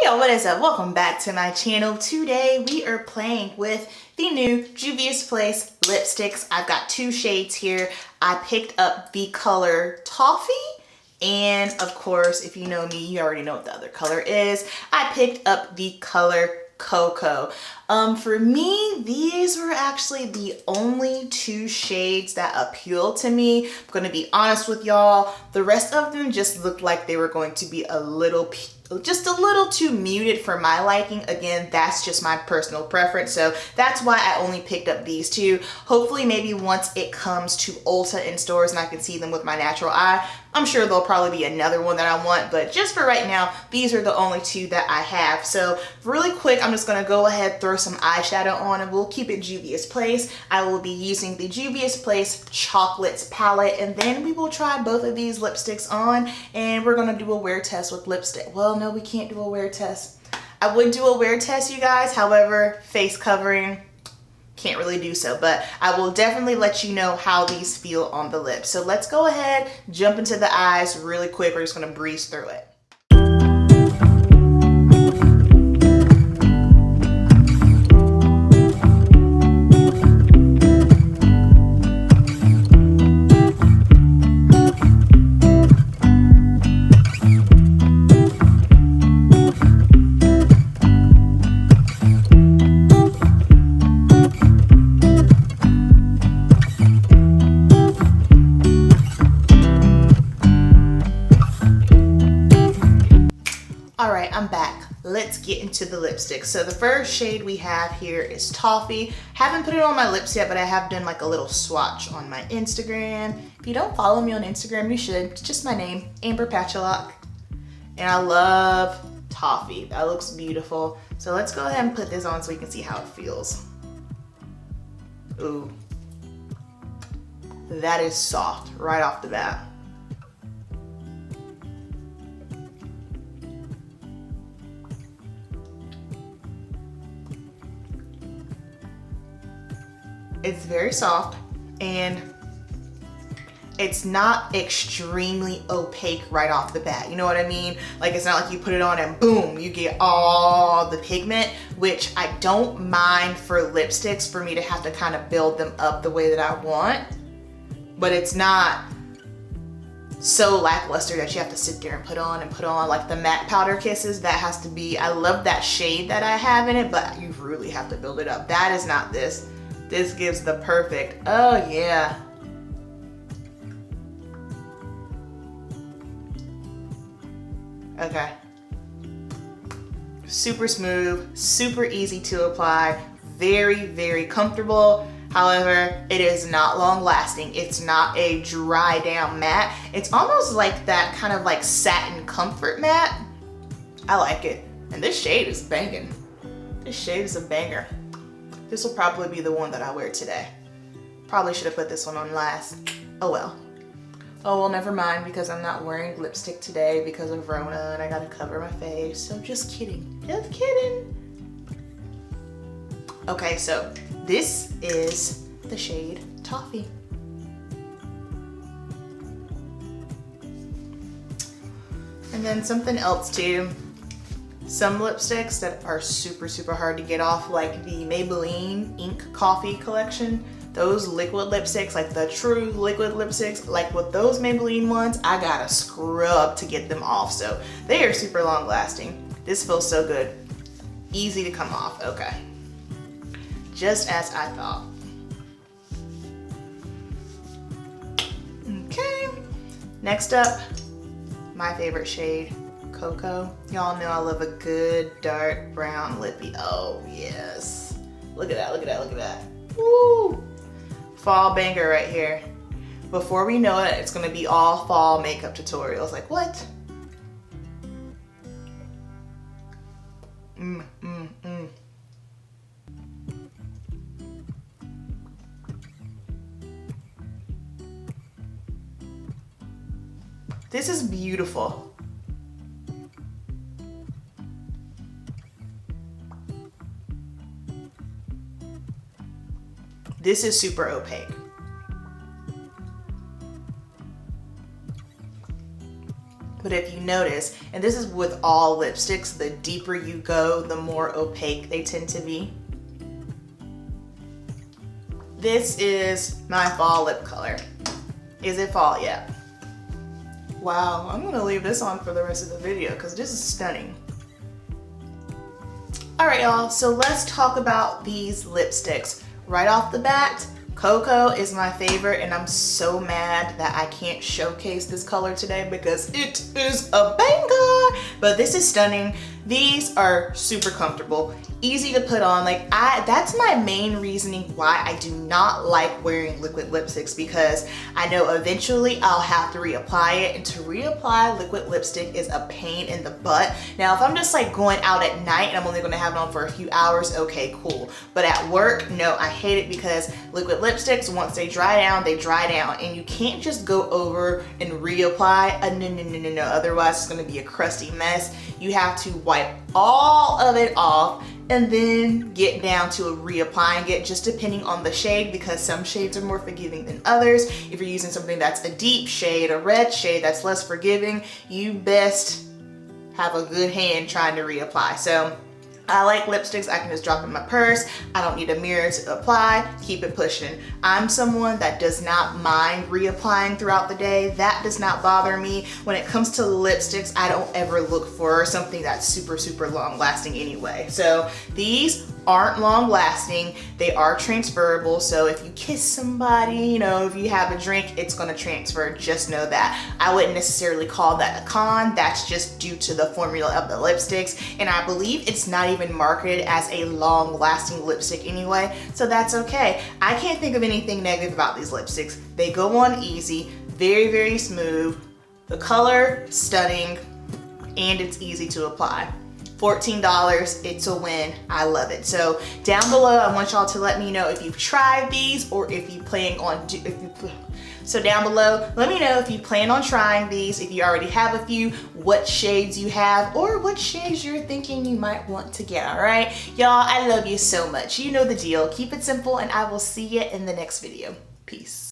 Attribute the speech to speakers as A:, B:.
A: Yo, what is up? Welcome back to my channel. Today we are playing with the new Juvia's Place lipsticks. I've got two shades here. I picked up the color Toffee, and of course, if you know me, you already know what the other color is. I picked up the color Coco. For me, these were actually the only two shades that appealed to me. I'm gonna be honest with y'all. The rest of them just looked like they were going to be just a little too muted for my liking. Again, that's just my personal preference, so that's why I only picked up these two. Hopefully, maybe once it comes to Ulta in stores and I can see them with my natural eye, I'm sure there'll probably be another one that I want, but just for right now, these are the only two that I have. So really quick, I'm just gonna go ahead, throw some eyeshadow on, and we'll keep it Juvia's Place. I will be using the Juvia's Place Chocolates palette, and then we will try both of these lipsticks on, and we're gonna do a wear test with lipstick. Well, no, we can't do a wear test. I would do a wear test, you guys. However, face covering, can't really do so, but I will definitely let you know how these feel on the lips. So let's go ahead, jump into the eyes really quick. We're just gonna breeze through it. I'm back. Let's get into the lipstick. So the first shade we have here is Toffee. Haven't put it on my lips yet, but I have done like a little swatch on my Instagram. If you don't follow me on Instagram, you should. It's just my name, Amber Patchalock. And I love Toffee. That looks beautiful. So let's go ahead and put this on so we can see how it feels. Ooh. That is soft right off the bat. It's very soft and it's not extremely opaque right off the bat. You know what I mean? Like, it's not like you put it on and boom, you get all the pigment, which I don't mind for lipsticks, for me to have to kind of build them up the way that I want. But it's not so lackluster that you have to sit there and put on like the matte powder kisses. That has to be, I love that shade that I have in it, but you really have to build it up. That is not this. This gives the perfect, oh yeah. Okay. Super smooth, super easy to apply, very, very comfortable. However, it is not long lasting. It's not a dry down matte. It's almost like that kind of like satin comfort matte. I like it. And this shade is banging. This shade is a banger. This will probably be the one that I wear today. Probably should have put this one on last. Oh well. Oh well, never mind, because I'm not wearing lipstick today because of Rona and I gotta cover my face. So just kidding, just kidding. Okay, so this is the shade Toffee. And then something else too. Some lipsticks that are super, super hard to get off, like the Maybelline Ink Coffee collection. Those liquid lipsticks, like the true liquid lipsticks, like with those Maybelline ones, I gotta scrub to get them off. So they are super long lasting. This feels so good. Easy to come off, okay. Just as I thought. Okay, next up, my favorite shade, Coco. Y'all know I love a good dark brown lippy. Oh yes. Look at that, look at that, look at that. Woo! Fall banger right here. Before we know it, it's gonna be all fall makeup tutorials. Like what? This is beautiful. This is super opaque. but if you notice, and this is with all lipsticks, the deeper you go, the more opaque they tend to be. This is my fall lip color. Is it fall yet? Wow, I'm gonna leave this on for the rest of the video because this is stunning. All right, y'all, so let's talk about these lipsticks. Right off the bat, Coco is my favorite, and I'm so mad that I can't showcase this color today because it is a banger, but this is stunning. These are super comfortable, easy to put on. Like that's my main reasoning why I do not like wearing liquid lipsticks, because I know eventually I'll have to reapply it, and to reapply liquid lipstick is a pain in the butt. Now, if I'm just like going out at night and I'm only gonna have it on for a few hours, okay, cool. But at work, no, I hate it because liquid lipsticks, once they dry down, and you can't just go over and reapply. No, otherwise it's gonna be a crusty mess. You have to wipe all of it off and then get down to reapplying it, just depending on the shade, because some shades are more forgiving than others. If you're using something that's a deep shade, a red shade that's less forgiving, you best have a good hand trying to reapply. So I like lipsticks I can just drop in my purse. I don't need a mirror to apply, keep it pushing. I'm someone that does not mind reapplying throughout the day. That does not bother me. When it comes to lipsticks, I don't ever look for something that's super long lasting anyway. So these aren't long lasting. They are transferable. So if you kiss somebody, you know, if you have a drink, it's gonna transfer, just know that. I wouldn't necessarily call that a con. That's just due to the formula of the lipsticks. And I believe it's not even marketed as a long lasting lipstick anyway, so that's okay. I can't think of anything negative about these lipsticks. They go on easy, very smooth. The color, stunning, and it's easy to apply. $14, it's a win. I love it. So down below, I want y'all to let me know if you've tried these or if you plan on So down below, let me know if you plan on trying these, if you already have a few, what shades you have, or what shades you're thinking you might want to get, all right? Y'all, I love you so much. You know the deal. Keep it simple, and I will see you in the next video. Peace.